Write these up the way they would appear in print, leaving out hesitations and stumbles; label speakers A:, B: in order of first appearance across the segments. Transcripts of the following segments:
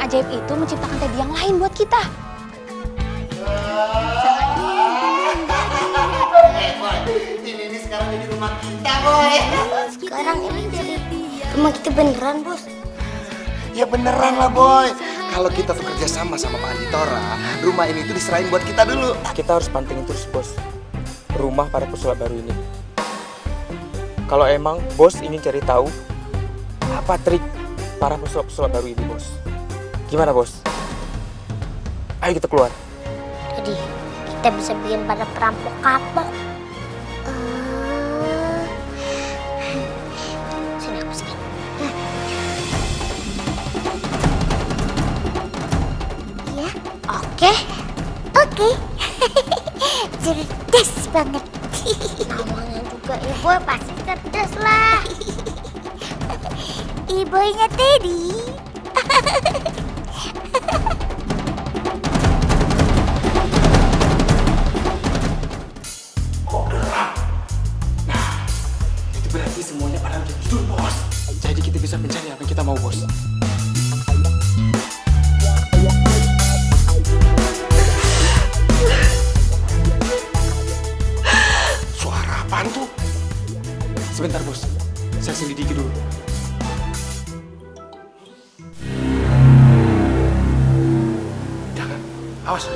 A: ajaib itu menciptakan teddy yang lain buat kita.
B: Ini sekarang jadi rumah kita, boy.
C: Sekarang ini jadi rumah kita beneran, Bos.
B: Ya beneran lah, boy. Kalau kita tuh kerja sama Pak Andi Tora, rumah ini tuh diserahin buat kita dulu.
D: Kita harus pantengin terus, Bos, rumah para pesulap baru ini. Kalau emang Bos ingin cari tahu apa trik para pesulap-pesulap baru ini, Bos. Gimana, Bos? Ayo kita keluar.
C: Jadi kita bisa bikin pada perampok kapok. Sini aku sini. Ya, oke. Cerdas banget. Namanya juga Ibu pasti cerdas lah. Ibunya Teddy.
D: Itu berarti semuanya pada udah tidur, Bos. Jadi kita bisa mencari apa yang kita mau, Bos.
B: Suara apaan tuh?
D: Sebentar, Bos. Saya selidiki dulu. Jangan. Awas.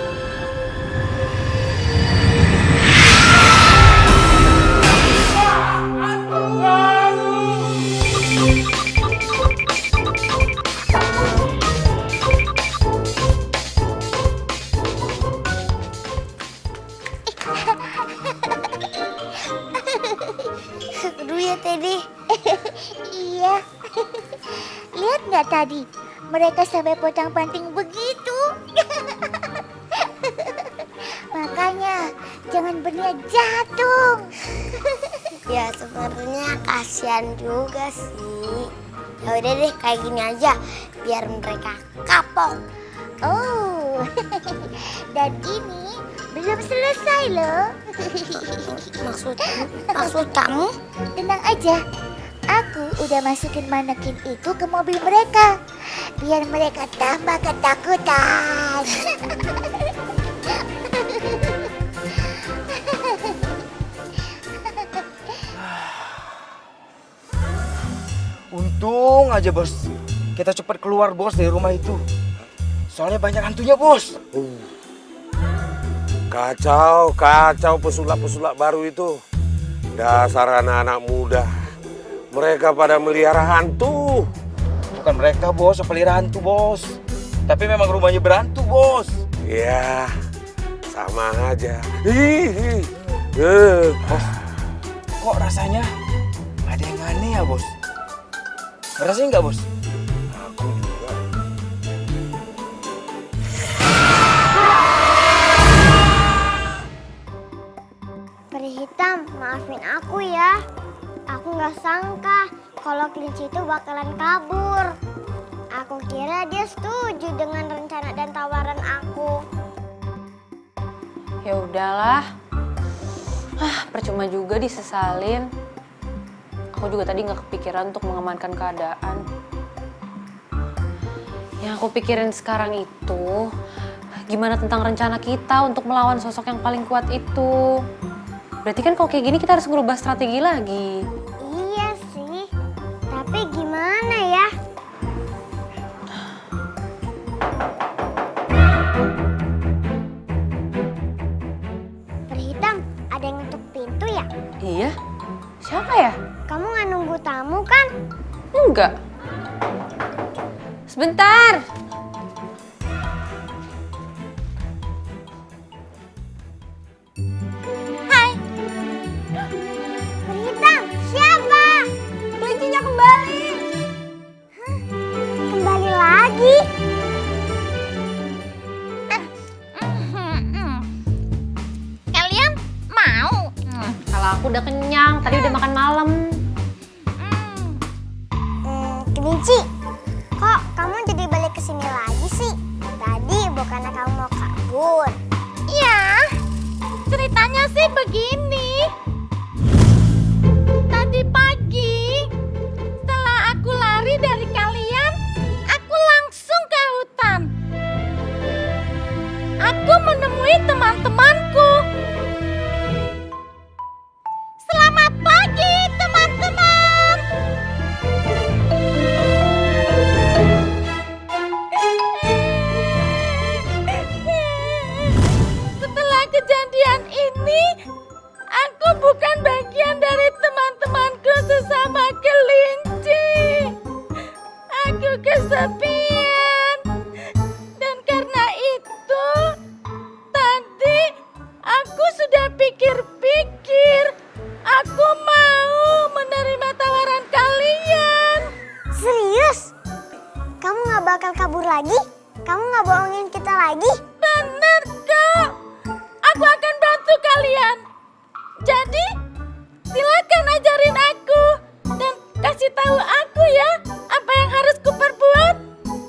C: Seru ya, Teddy. Iya. Lihat nggak tadi? Mereka sampai pontang-panting begitu. Makanya jangan berniat jatuh. Ya sebenarnya kasihan juga sih. Ya udah deh kayak gini aja biar mereka kapok. Oh. Dan ini belum selesai loh. Maksud kamu? Tenang aja. Aku udah masukin manekin itu ke mobil mereka. Biar mereka tambah ketakutan.
D: Untung aja, Bos. Kita cepat keluar, Bos, dari rumah itu. Soalnya banyak hantunya, Bos.
E: Kacau pesulap-pesulap baru itu. Dasar anak-anak muda. Mereka pada melihara hantu.
D: Bukan mereka, Bos, yang pelihara hantu, Bos. Tapi memang rumahnya berhantu, Bos.
E: Ya, sama aja.
D: Bos, kok rasanya ada yang aneh ya, Bos? Ngerasain nggak, Bos?
E: Aku juga.
C: Peri hitam, maafin aku ya. Aku nggak sangka kalau kelinci itu bakalan kabur. Aku kira dia setuju dengan rencana dan tawaran aku.
A: Ya udahlah. Percuma juga disesalin. Aku juga tadi nggak kepikiran untuk mengamankan keadaan. Yang aku pikirin sekarang itu, gimana tentang rencana kita untuk melawan sosok yang paling kuat itu. Berarti kan kalau kayak gini kita harus ngerubah strategi lagi.
C: Iya sih, tapi gimana ya? Peri hitam, ada yang ngetuk pintu ya?
A: Iya? Siapa ya?
C: Kamu nggak nunggu tamu kan?
A: Enggak. Sebentar.
C: Hai. Peri hitam, siapa?
A: Kelincinya kembali.
C: Kembali lagi?
F: Kalian mau?
A: Kalau aku udah kenyang, tadi udah makan malam.
C: Kelinci, kok kamu jadi balik ke sini lagi sih? Tadi bukannya kamu mau kabur?
F: Ya, ceritanya sih begini. Tadi pagi, setelah aku lari dari kalian, aku langsung ke hutan. menemui teman-temanku. Selamat pagi, teman-teman. Setelah kejadian ini, aku bukan bagian dari teman-temanku sesama kelinci. Aku kesepian. Dan karena itu, tadi aku sudah pikir-pikir. Aku mau menerima tawaran kalian.
C: Serius? Kamu nggak bakal kabur lagi? Kamu nggak bohongin kita lagi?
F: Bener kok. Aku akan bantu kalian. Jadi, silakan ajarin aku dan kasih tahu aku ya apa yang harus kuperbuat.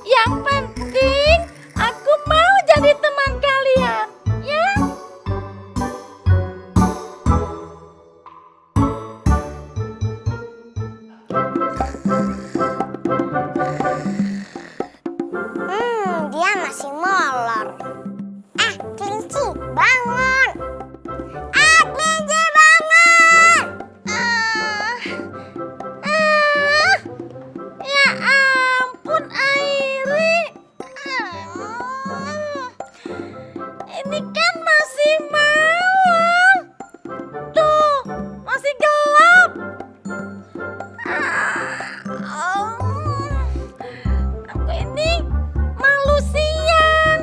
F: Yang penting aku mau jadi teman kalian, ya.
C: Dia masih molor. Kelinci, bangun! Kelinci, bangun!
F: Ya ampun, Airi. Ini kan masih malam. Tuh, masih gelap. Aku ini malu siang.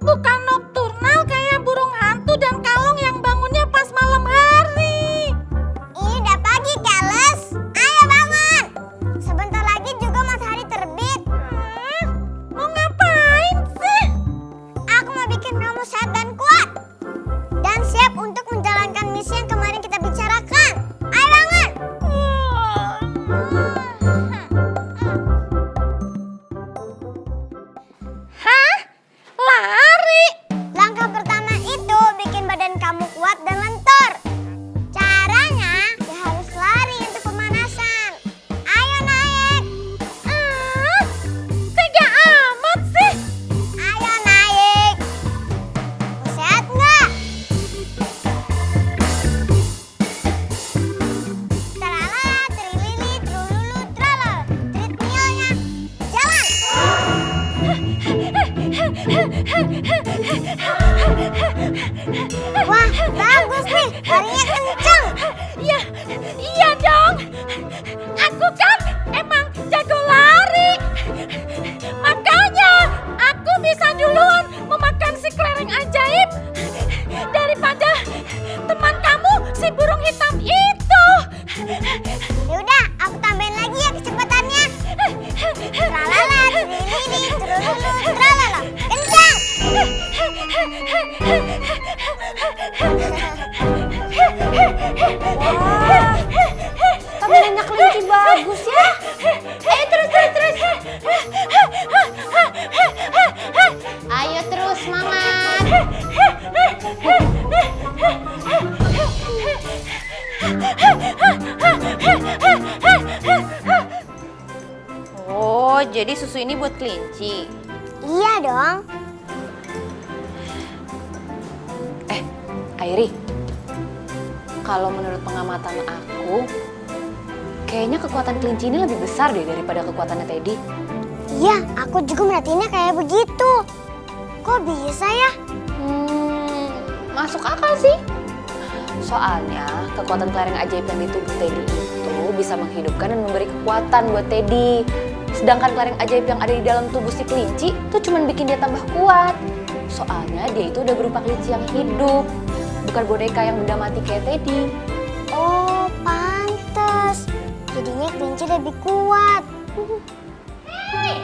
F: Bukan nokturnal kayak burung hantu dan kalong yang bangunnya pas malam hari.
C: Ini udah pagi, Keles. Ayo bangun! Sebentar lagi juga matahari terbit.
F: Mau ngapain sih?
C: Aku mau bikin kamu sehat dan kuat. Dan siap untuk menjalankan misi yang kemarin kita bicarakan. Ayo bangun!
F: Hah? Lari?
C: Langkah pertama itu bikin badan kamu kuat dan lentur. Caranya, ya harus lari untuk pemanasan. Ayo naik!
F: Tega amat sih.
C: Ayo naik! Mau sehat nggak? Tralala, trilili, trululu, tralala. Treadmillnya jalan! Wah, bagus nih, larinya kencang.
F: Ya, iya dong. Aku kan emang jago lari. Makanya aku bisa duluan memakan si kelereng ajaib daripada teman kamu si burung hitam itu.
C: Yaudah, aku tambahin lagi ya kecepatannya. Tralala, trilili, trululu, tralala. Kencang!
A: Tampilannya kelinci bagus ya.
F: Ayo terus.
A: Ayo terus semangat. Oh, jadi susu ini buat kelinci.
C: Iya dong.
A: Airi, kalau menurut pengamatan aku, kayaknya kekuatan kelinci ini lebih besar deh daripada kekuatannya Teddy.
C: Iya, aku juga merhatiinnya kayak begitu. Kok bisa ya?
A: Masuk akal sih. Soalnya kekuatan kelereng ajaib yang di tubuh Teddy itu bisa menghidupkan dan memberi kekuatan buat Teddy. Sedangkan kelereng ajaib yang ada di dalam tubuh si kelinci itu cuma bikin dia tambah kuat. Soalnya dia itu udah berupa kelinci yang hidup, bukan boneka yang udah mati kayak Teddy.
C: Oh, pantes. Jadinya kelinci lebih kuat.
F: Hei,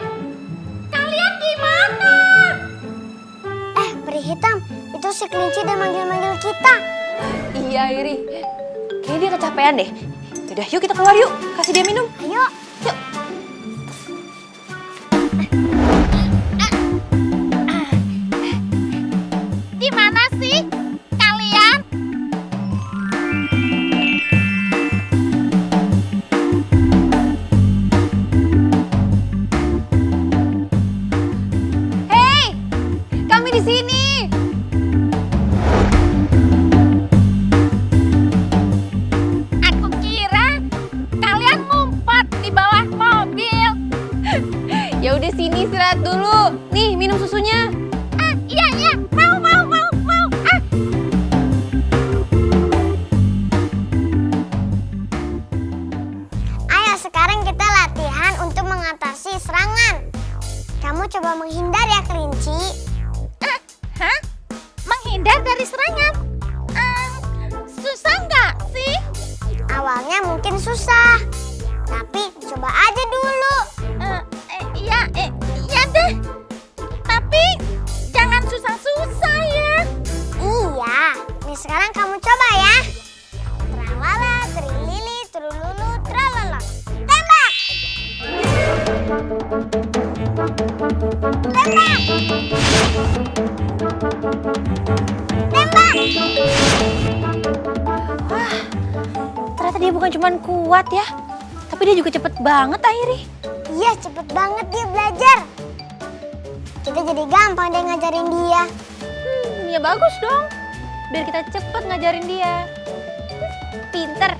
F: kalian di mana?
C: Peri hitam, itu si kelinci udah manggil-manggil kita.
A: Iya, Airi. Kayaknya dia kecapean deh. Yaudah, yuk kita keluar yuk. Kasih dia minum.
C: Ayo.
A: Yuk.
F: Di mana sih kalian?
A: Hei, kami di sini.
C: makin susah. Tapi coba aja dulu.
F: Iya deh. Tapi jangan susah-susah ya.
C: Iya, nih sekarang kamu coba ya. Tralala, trilili, trululu, tralala. Tembak! Tembak! Tembak!
A: Ternyata dia bukan cuma kuat ya, tapi dia juga cepet banget Airi.
C: Iya, cepet banget dia belajar. Kita jadi gampang deh ngajarin dia.
A: Ya bagus dong, biar kita cepet ngajarin dia. Pinter.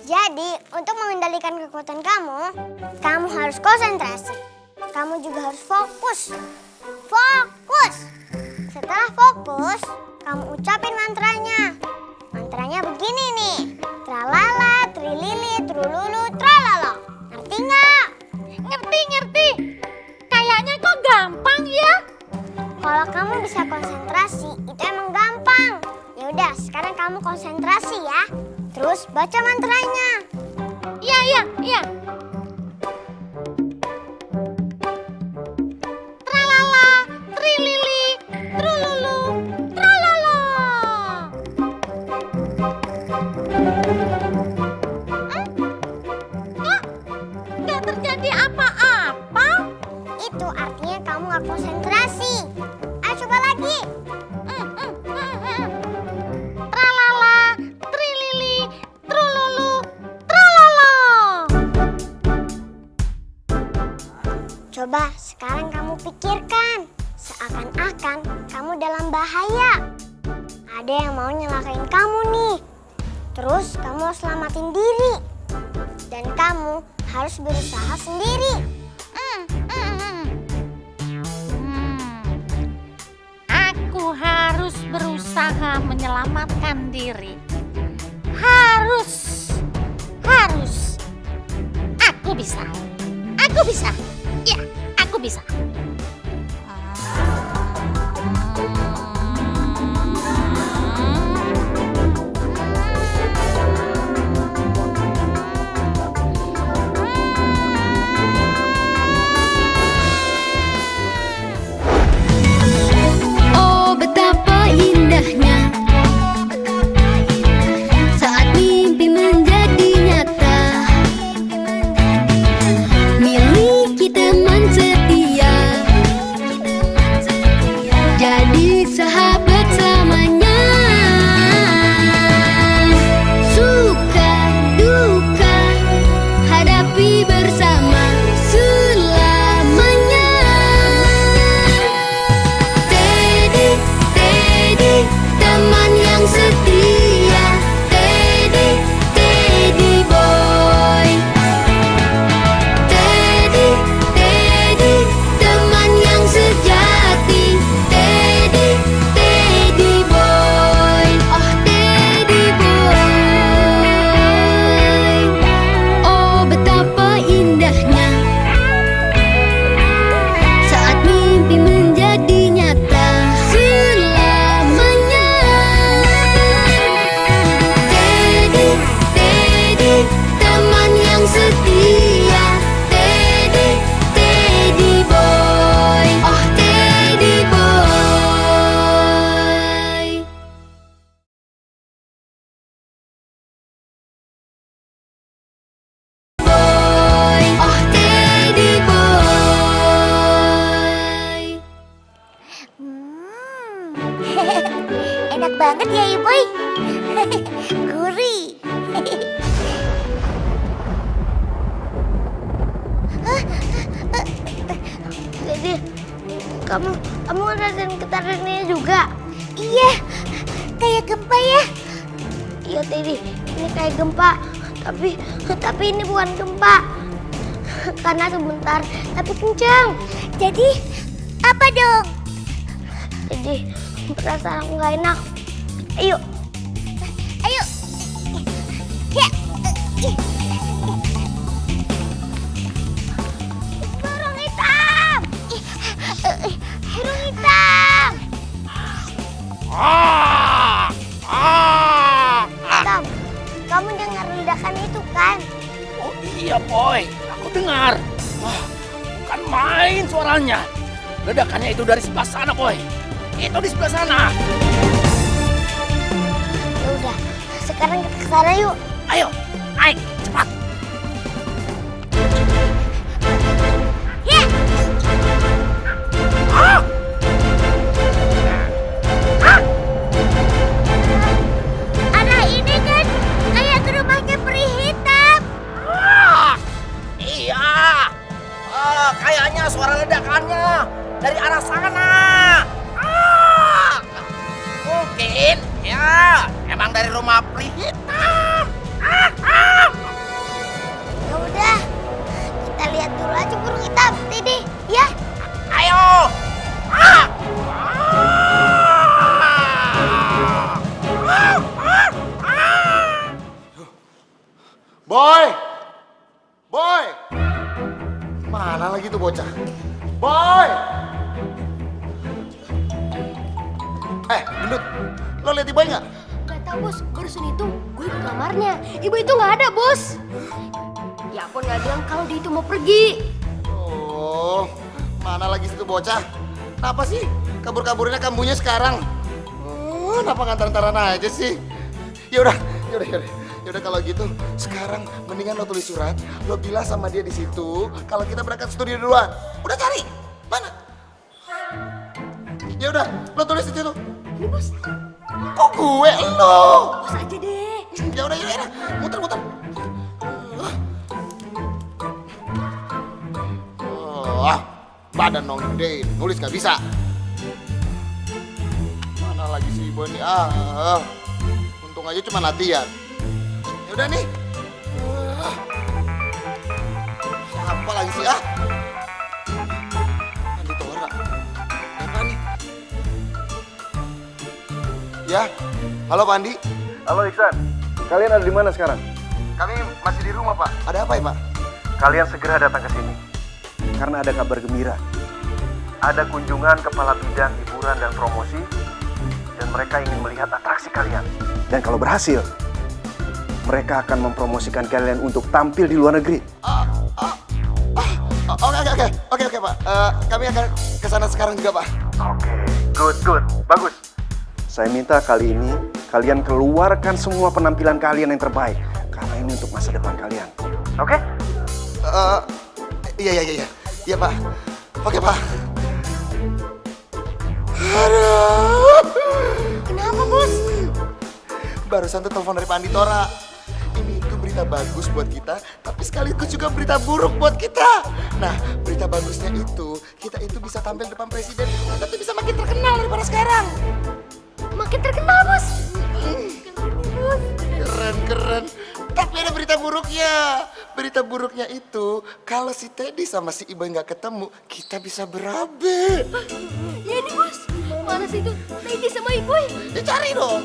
C: Jadi, untuk mengendalikan kekuatan kamu harus konsentrasi. Kamu juga harus fokus. Fokus! Setelah fokus, kamu ucapin mantranya. Mantranya begini nih. Tralala, trilili, trululu, tralala. Ngerti nggak?
F: Ngerti. Kayaknya kok gampang ya.
C: Kalau kamu bisa konsentrasi, itu emang gampang. Ya udah, sekarang kamu konsentrasi ya. Terus baca mantranya.
F: Iya. Tralala, trilili, trululu, tralala. Kok nggak terjadi apa-apa?
C: Itu artinya kamu nggak konsentrasi. Ayo coba lagi.
F: Tralala, trilili, trululu, tralala.
C: Coba sekarang kamu pikirkan. Seakan-akan kamu dalam bahaya. Ada yang mau nyelakain kamu nih. Terus kamu harus selamatin diri. Dan kamu harus berusaha sendiri.
F: Aku harus berusaha menyelamatkan diri. Harus. Aku bisa. Ya, aku bisa.
G: Oh betapa indahnya saat mimpi menjadi nyata, miliki teman setia, jadi sahabat selamanya. Suka duka hadapi bersama selamanya. Teddy, teman yang setia. Teddy boy. Teddy, teman yang sejati. Teddy boy. Oh Teddy boy. Oh betapa indahnya saat mimpi menjadi nyata selamanya. Teddy, teman yang setia. Teddy boy. Oh Teddy boy. Oh Teddy boy.
C: Enak banget ya Ibu. Gurih. Jadi kamu ngerasain getarannya juga? Iya, kayak gempa ya. Iya Teddy, ini kayak gempa. Tapi ini bukan gempa. Karena sebentar, tapi kencang. Jadi apa dong? Jadi perasaan aku nggak enak. Ayo. Ya. Burung hitam. Burung hitam. Hitam.
H: Iya, Boy. Aku dengar. Wah, bukan main suaranya. Ledakannya itu dari sebelah sana, Boy. Itu di sebelah sana.
C: Ya udah, sekarang kita ke sana yuk.
H: Ayo, naik, cepat.
C: Arah ini kan kayak ke rumahnya peri hitam.
H: Iya. Kayaknya suara ledakannya dari arah sana. Mungkin, ya, emang dari rumah peri hitam.
C: Ya udah, kita lihat dulu aja burung hitam, Teddy. Ya.
H: Ayo.
B: Boy! Boy! Mana lagi tuh bocah? Boy! Gendut, lo lihat Boy nggak?
I: Gak tau bos, barusan itu gue ke kamarnya. Ibu itu nggak ada bos. Ya aku nggak bilang kalau dia itu mau pergi.
B: Oh, mana lagi situ bocah? Kenapa sih kabur-kaburnya kambunya sekarang? Oh, kenapa ngantar-ngantaran aja sih? Yaudah kalau gitu sekarang mendingan lo tulis surat, lo bilang sama dia di situ kalau kita berangkat studio duluan. Udah cari mana? Ya udah, lo tulis di situ.
I: Ini bos,
B: Kok gue lo?
I: bos aja deh.
B: Ya udah, muter. Badan dong gede, nulis gak bisa. Mana lagi si Ibu ini? Untung aja cuma latihan. Ya udah nih. Siapa lagi sih Andi Tora. Apa nih? Ya, halo Pak Andi.
J: Halo Iksan, kalian ada di mana sekarang?
B: Kami masih di rumah Pak. Ada apa ya Pak?
J: Kalian segera datang ke sini. Karena ada kabar gembira. Ada kunjungan kepala bidang hiburan dan promosi. Dan mereka ingin melihat atraksi kalian. Dan kalau berhasil, mereka akan mempromosikan kalian untuk tampil di luar negeri.
B: Oke Pak. Kami akan ke sana sekarang juga Pak.
J: Oke, good, bagus. Saya minta kali ini kalian keluarkan semua penampilan kalian yang terbaik. Karena ini untuk masa depan kalian. Oke?
B: Iya Pak. Oke Pak. Aduh.
I: Kenapa bos?
B: Barusan tuh telepon dari Pak Andi Tora. Ini itu berita bagus buat kita, tapi sekaligus juga berita buruk buat kita. Nah, berita bagusnya itu, kita itu bisa tampil depan presiden. Kita tuh bisa makin terkenal daripada sekarang.
I: Makin terkenal bos.
B: Keren. Tapi ada berita buruknya. Berita buruknya itu, kalau si Teddy sama si Iboy nggak ketemu, kita bisa berabe.
I: Ya ini bos, mana sih itu Teddy sama Ibu?
B: Ya cari dong.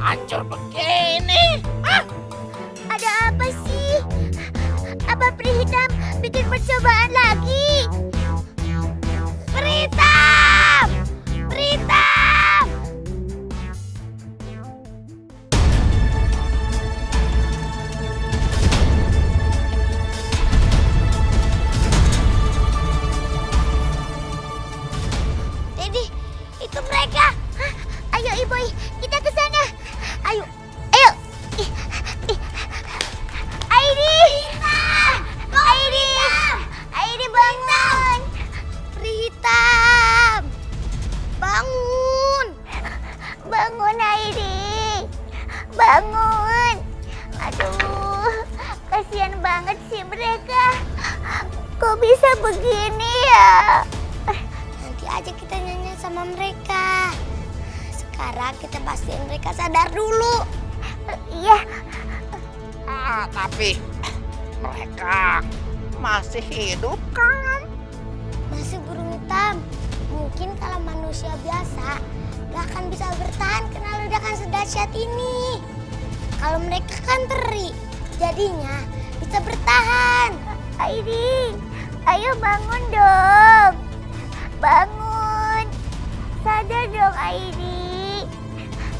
H: Hancur begini.
C: Ada apa sih? Apa peri hitam bikin percobaan lagi? Peri hitam! Teddy, itu mereka. Ayo Iboy, kita ke sana. Ayo. Airi bangun. Peri hitam. Bangun Airi. Bangun. Aduh, kasihan banget sih mereka. Kok bisa begini ya? Nanti aja kita nyanyi sama mereka. Sekarang kita pastiin mereka sadar dulu. Iya.
H: Tapi mereka masih hidup kan?
C: Hitam. Mungkin kalau manusia biasa gak akan bisa bertahan kena ledakan sedahsyat ini. Kalau mereka kan teri, jadinya bisa bertahan. Airing, ayo bangun dong. Bangun. Sadar dong Airing.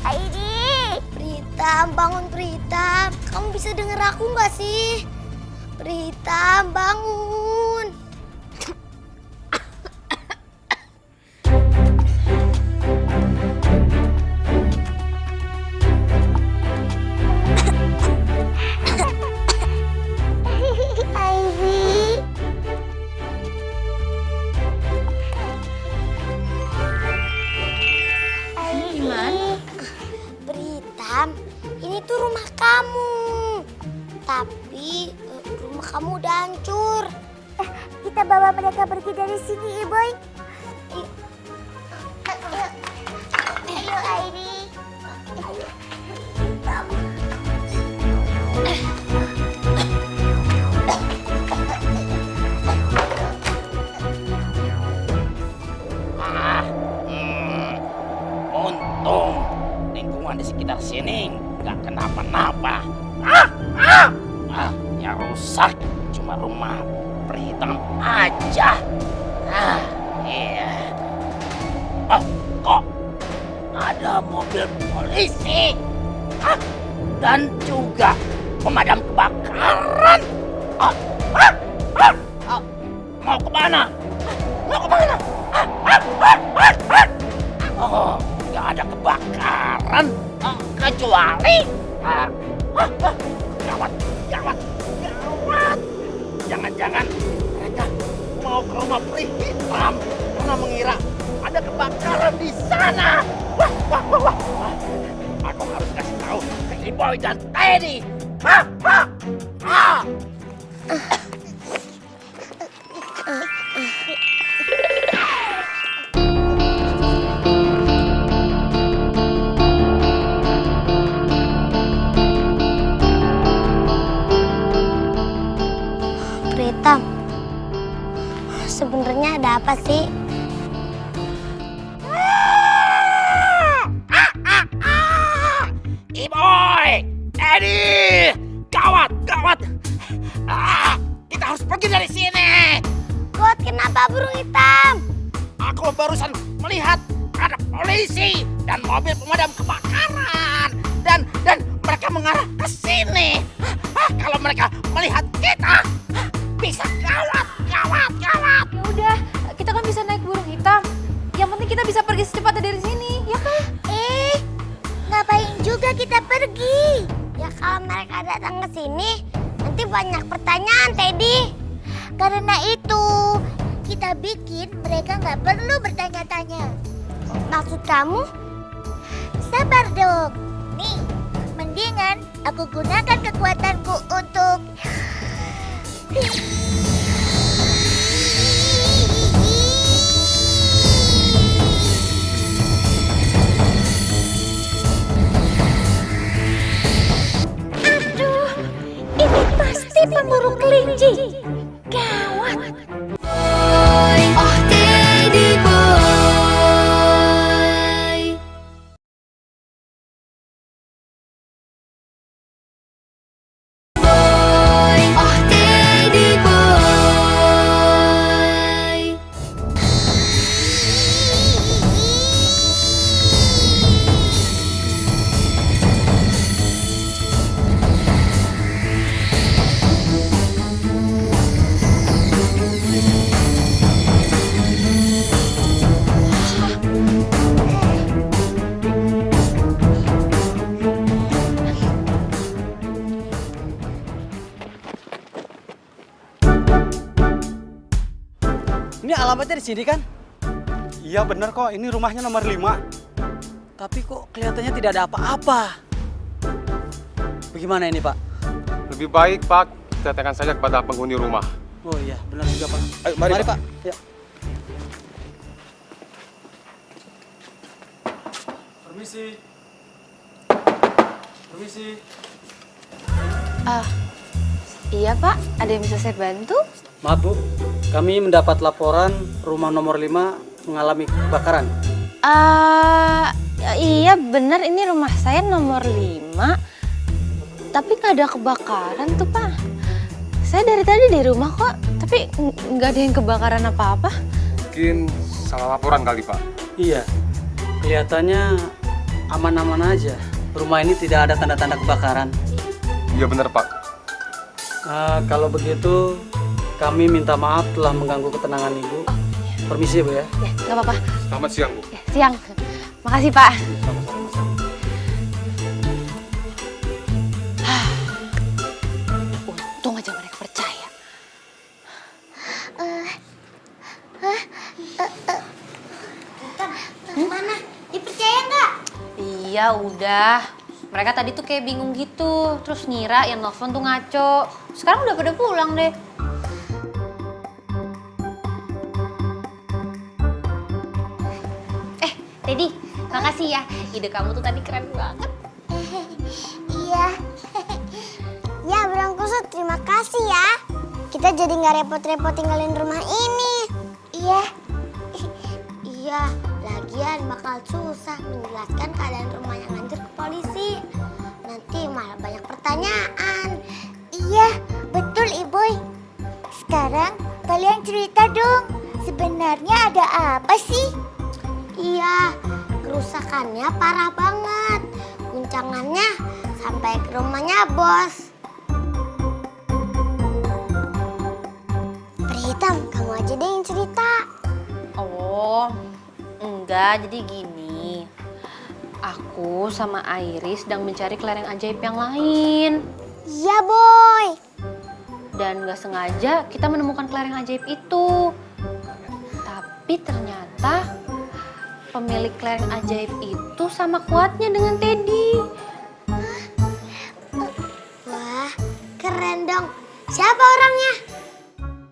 C: Airing. Pritam, bangun Pritam. Kamu bisa denger aku gak sih? Pritam, bangun. Ivy.
A: Gimana?
C: Pritam, ini tuh rumah kamu. Tapi rumah kamu udah hancur. Kita bawa mereka pergi dari sini, Boy. Ayo, Airi. Ayo.
H: Untung lingkungan di sekitar sini nggak kenapa-napa. Ya rusak cuma rumah Pritam aja. Iya. Oh, kok ada mobil polisi? Dan juga pemadam kebakaran. Mau kemana? Mau kemana? Oh, nggak ada kebakaran kecuali gawat. Jangan-jangan mereka mau ke rumah Pritam karena mengira ada kebakaran di sana. Wah. Aku harus kasih tahu ke Iboy dan Teddy.
C: Pritam, sebenarnya ada apa sih?
H: Iboy, Teddy, gawat. Kita harus pergi dari sini.
C: God, kenapa burung hitam?
H: Aku barusan melihat ada polisi dan mobil pemadam kebakaran dan mereka mengarah ke sini. Kalau mereka melihat kita, bisa gawat.
A: Ya udah, kita kan bisa naik burung hitam. Yang penting kita bisa pergi secepatnya dari sini, ya kan?
C: Ngapain juga kita pergi? Ya kalau mereka datang ke sini, nanti banyak pertanyaan, Teddy. Karena itu, kita bikin mereka nggak perlu bertanya-tanya. Maksud kamu? Sabar dong. Nih, mendingan aku gunakan kekuatanku untuk...
F: Aduh, ini pasti pemburu kelinci. Gawat.
G: Oh Teddy boy. Oh Teddy boy.
K: Ini alamatnya di sini kan?
L: Iya bener kok, ini rumahnya nomor 5.
K: Tapi kok kelihatannya tidak ada apa-apa. Bagaimana ini Pak?
L: Lebih baik Pak, kita tanyakan saja kepada penghuni rumah.
K: Oh iya, benar juga Pak.
L: Ayo, mari Pak.
K: Ya.
L: Permisi.
A: Iya Pak, ada yang bisa saya bantu?
K: Maaf Bu, kami mendapat laporan rumah nomor 5 mengalami kebakaran.
A: Iya bener ini rumah saya nomor 5. Tapi nggak ada kebakaran tuh Pak. Saya dari tadi di rumah kok, tapi nggak ada yang kebakaran apa-apa.
L: Mungkin salah laporan kali, Pak.
K: Iya, kelihatannya aman-aman aja. Rumah ini tidak ada tanda-tanda kebakaran.
L: Iya bener, Pak.
K: Kalau begitu, kami minta maaf telah mengganggu ketenangan Ibu. Permisi Bu ya.
A: Ya, nggak apa-apa.
L: Selamat siang, Bu.
A: Ya, siang. Makasih Pak. Untung aja mereka percaya.
C: Mana? Dipercaya nggak?
A: Iya udah. Mereka tadi tuh kayak bingung gitu. Terus ngira yang nelfon tuh ngaco. Sekarang udah pada pulang deh. Teddy, makasih ya. Ide kamu tuh tadi keren banget.
C: Iya. Ya, Burung Kusut, terima kasih ya. Kita jadi nggak repot-repot tinggalin rumah ini. Iya. Iya, lagian bakal susah menjelaskan keadaan rumah yang hancur ke polisi. Nanti malah banyak pertanyaan. Iya, betul Iboy. Sekarang kalian cerita dong, sebenarnya ada apa sih? Iya, kerusakannya parah banget. Guncangannya sampai ke rumahnya bos. Peri Hitam, kamu aja deh yang cerita.
A: Oh, enggak. Jadi gini. Aku sama Iris sedang mencari kelereng ajaib yang lain.
C: Iya, Boy.
A: Dan gak sengaja kita menemukan kelereng ajaib itu. Tapi ternyata pemilik kelereng ajaib itu sama kuatnya dengan Teddy.
C: Wah, keren dong. Siapa orangnya?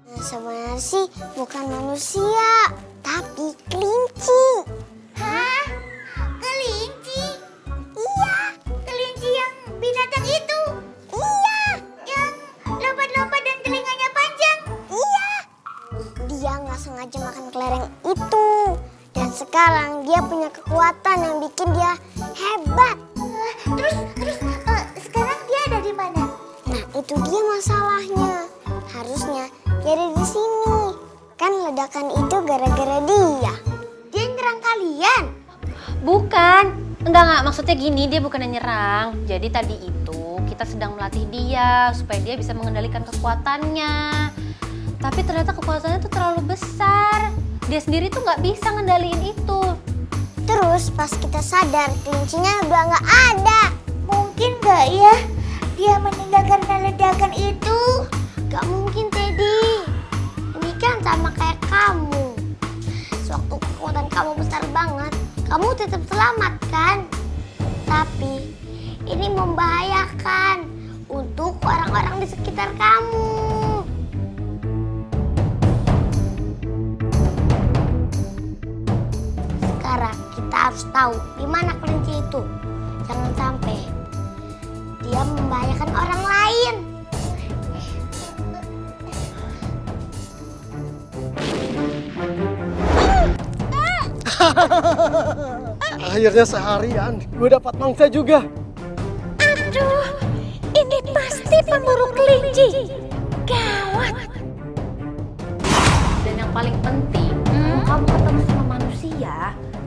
C: Nah, sebenarnya sih bukan manusia, tapi kelinci. Hah? Kelinci? Iya, kelinci yang binatang itu. Iya, yang lompat-lompat dan telinganya panjang. Iya. Dia nggak sengaja makan kelereng itu. Dan sekarang dia punya kekuatan yang bikin dia hebat. Terus sekarang dia ada di mana? Nah, itu dia masalahnya. Harusnya dia ada di sini. Kan ledakan itu gara-gara dia. Dia nyerang kalian?
A: Bukan. Enggak. Maksudnya gini, dia bukan nyerang. Jadi tadi itu kita sedang melatih dia supaya dia bisa mengendalikan kekuatannya. Tapi ternyata kekuatannya tuh terlalu besar. Dia sendiri tuh nggak bisa ngendaliin itu.
C: Terus pas kita sadar kelincinya udah nggak ada. Mungkin nggak ya dia meninggal karena ledakan itu? Gak mungkin Teddy. Ini kan sama kayak kamu. Sewaktu kekuatan kamu besar banget, kamu tetap selamat kan? Tapi ini membahayakan untuk orang-orang di sekitar kamu. Sekarang kita harus tahu di mana kelinci itu. Jangan sampai dia membahayakan orang lain.
M: Akhirnya seharian gue dapat mangsa juga.
F: Aduh, ini pasti pemburu kelinci. Gawat.
A: Dan yang paling penting, kalau kamu ketemu sama manusia,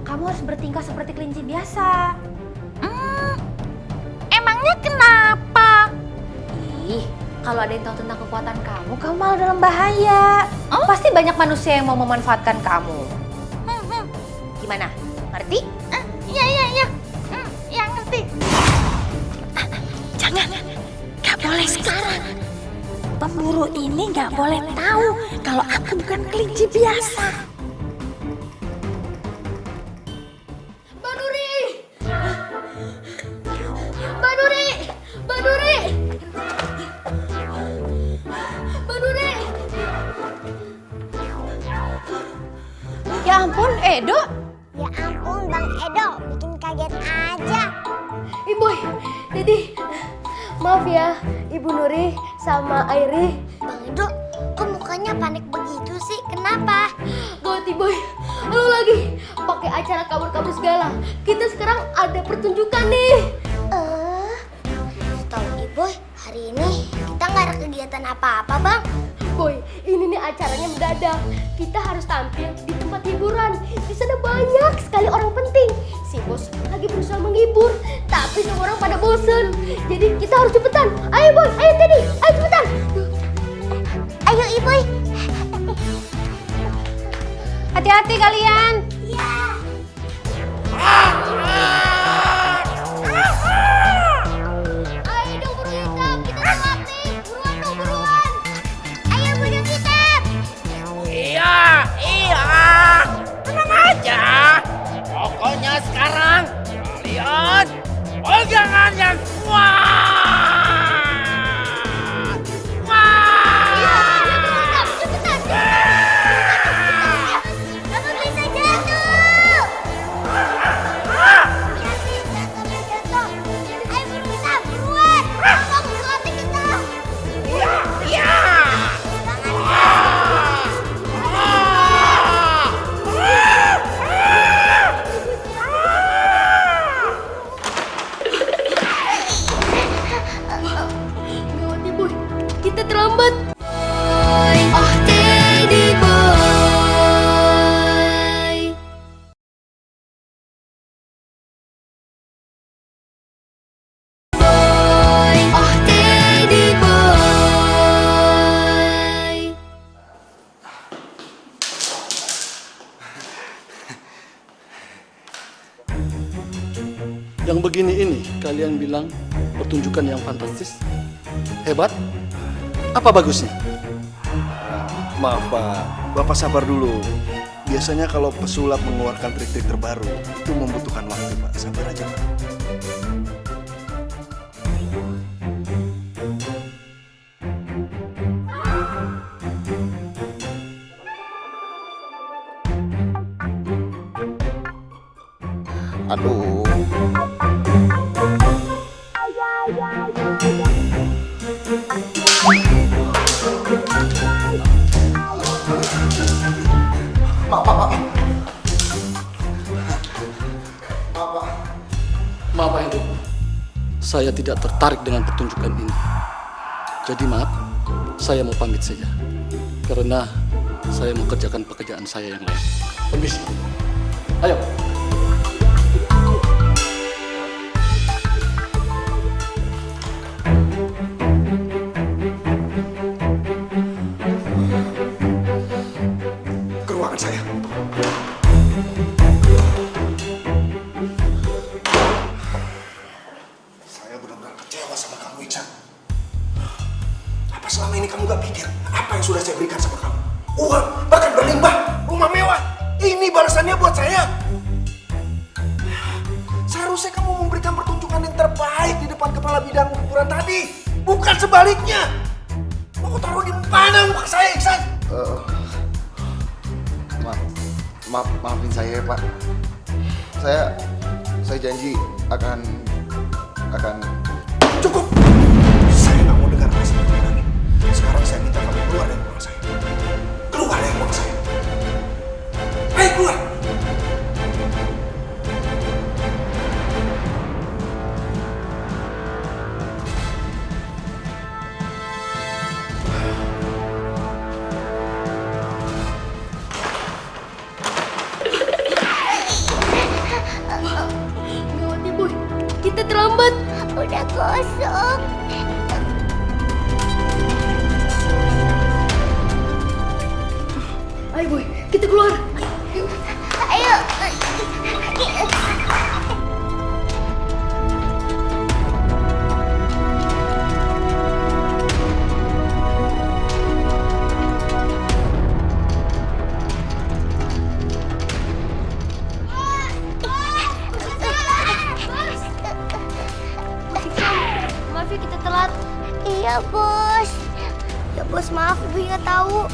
A: kamu harus bertingkah seperti kelinci biasa.
F: Emangnya kenapa?
A: Ih, kalau ada yang tahu tentang kekuatan kamu malah dalam bahaya. Pasti banyak manusia yang mau memanfaatkan kamu. Gimana? Ngerti?
F: Iya. Ya ngerti. Jangan, gak boleh sekarang. Pemburu ini gak boleh tahu kalau aku bukan kelinci biasa.
A: Ya ampun, Edo.
C: Ya ampun, Bang Edo, bikin kaget aja.
I: Ibu, Didi, maaf ya, Ibu Nuri sama Airi.
C: Bang Edo, kok mukanya panik begitu sih? Kenapa?
I: Gawati boy, lu lagi pakai acara kabur-kabur segala. Kita sekarang ada pertunjukan nih.
C: Tahu Ibu, hari ini kita nggak ada kegiatan apa-apa, Bang.
I: Boy, ini nih acaranya mendadak. Kita harus tampil di tempat hiburan. Di sana banyak sekali orang penting. Si bos lagi berusaha menghibur, tapi semua orang pada bosen. Jadi kita harus cepetan. Ayo boy, ayo Teddy, ayo cepetan.
C: Ayo Ibu.
A: Hati-hati kalian.
C: Ayo dong burung hitam, kita telat nih. Buruan dong buruan. Ayo burung hitam.
H: Iya. Tenang aja. Pokoknya sekarang kalian pegangan yang kuat.
C: Aku bisa jatuh. Ayo burung hitam, buruan. Kamu berlatih kita.
H: Iya.
I: Gawati boy, kita terlambat.
G: Oh Teddy boy. Oh Teddy boy.
M: Yang begini ini kalian bilang pertunjukan yang fantastis? Hebat? Apa bagusnya?
J: Maaf Pak, Bapak sabar dulu. Biasanya kalau pesulap mengeluarkan trik-trik terbaru itu membutuhkan waktu Pak. Sabar aja Pak.
B: Aduh.
M: Maaf Pak Hedo, saya tidak tertarik dengan pertunjukan ini. Jadi maaf, saya mau pamit saja. Karena saya mau kerjakan pekerjaan saya yang lain. Permisi. Ayo.
J: Ke ruangan saya. Saya benar-benar kecewa sama kamu, Iksan. Apa selama ini kamu gak pikir apa yang sudah saya berikan sama kamu? Uang, bahkan berlimpah, rumah mewah. Ini balasannya buat saya. Seharusnya kamu memberikan pertunjukan yang terbaik di depan kepala bidang hiburan tadi. Bukan sebaliknya. Mau taruh di mana muka saya, Iksan?
B: Maafin saya ya, Pak. Saya janji akan
J: Cukup. Saya nggak mau dengar alasan kamu lagi. Sekarang saya minta kamu keluar dari ruang saya. Keluar dari ruang saya. Ayo keluar.
I: Gawati boy, kita terlambat.
C: Udah kosong.
I: Ayo boy, kita keluar.
C: Ayo.
I: Maaf ya kita telat.
C: Iya bos. Ya bos maaf ibu nggak tahu.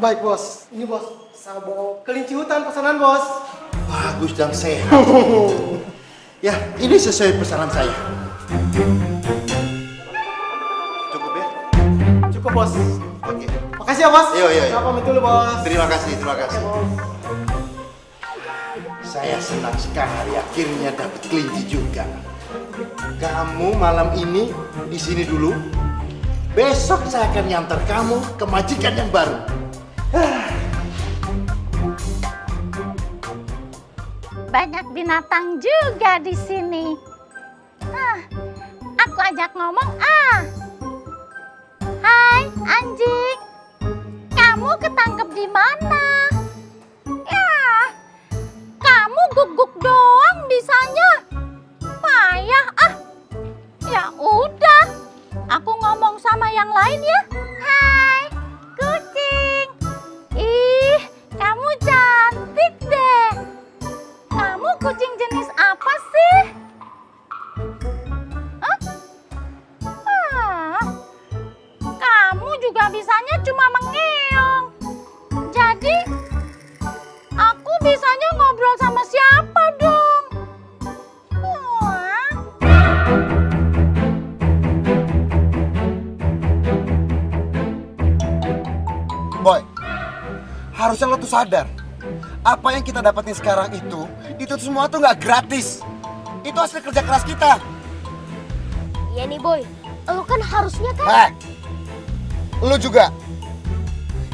N: Baik bos, ini bos, saya bawa kelinci hutan pesanan bos.
B: Bagus dan sehat. Ya, ini sesuai pesanan saya. Cukup ya?
N: Cukup bos.
B: Oke.
N: Makasih ya bos.
B: Iya.
N: Saya pamit dulu bos.
B: Terima kasih.
N: Oke, bos.
B: Saya senang sekali akhirnya dapat kelinci juga. Kamu malam ini di sini dulu. Besok saya akan nyantar kamu ke majikan yang baru.
F: Banyak binatang juga di sini. Aku ajak ngomong Hai anjing, kamu ketangkep di mana? Ya, kamu guguk doang bisanya. Payah Ya udah, aku ngomong sama yang lain ya. Hai kucing, ih kamu cantik deh. Kamu kucing jenis apa sih? Kamu juga bisanya cuma mengeong. Jadi, aku bisanya ngobrol sama siapa dong?
B: Boy, harusnya lo tuh sadar. Apa yang kita dapetin sekarang itu semua tuh nggak gratis. Itu hasil kerja keras kita.
I: Iya nih boy, lo kan harusnya kan.
B: Lu juga.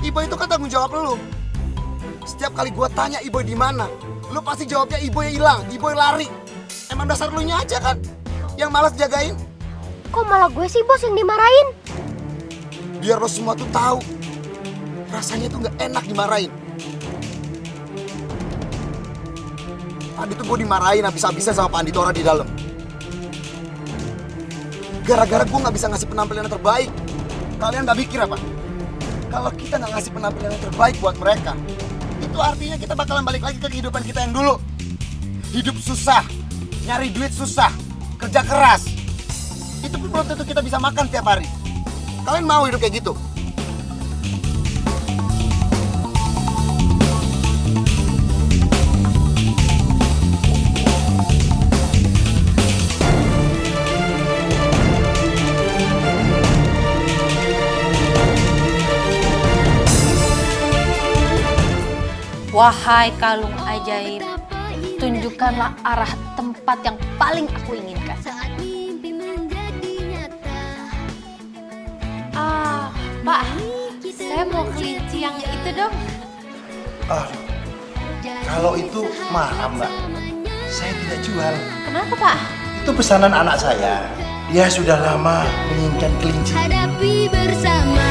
B: Iboy itu kan tanggung jawab lu. Setiap kali gua tanya Iboy di mana, lu pasti jawabnya Iboy hilang, Iboy lari. Emang dasar lu nya aja kan yang malas jagain.
I: Kok malah gue sih bos yang dimarahin?
B: Biar lo semua tuh tahu, rasanya tuh nggak enak dimarahin. Tadi tuh gue dimarahin habis-habisan sama Pak Anditora di dalam. Gara-gara gue nggak bisa ngasih penampilan yang terbaik. Kalian nggak mikir apa? Kalau kita nggak ngasih penampilan yang terbaik buat mereka, itu artinya kita bakalan balik lagi ke kehidupan kita yang dulu. Hidup susah, nyari duit susah, kerja keras. Itu pun belum tentu kita bisa makan tiap hari. Kalian mau hidup kayak gitu?
A: Wahai kalung ajaib, tunjukkanlah arah tempat yang paling aku inginkan. Pak, saya mau kelinci yang itu dong.
B: Kalau itu mahal, Mbak. Saya tidak jual.
A: Kenapa, Pak?
B: Itu pesanan anak saya. Dia sudah lama menginginkan kelinci.
G: Hadapi bersama.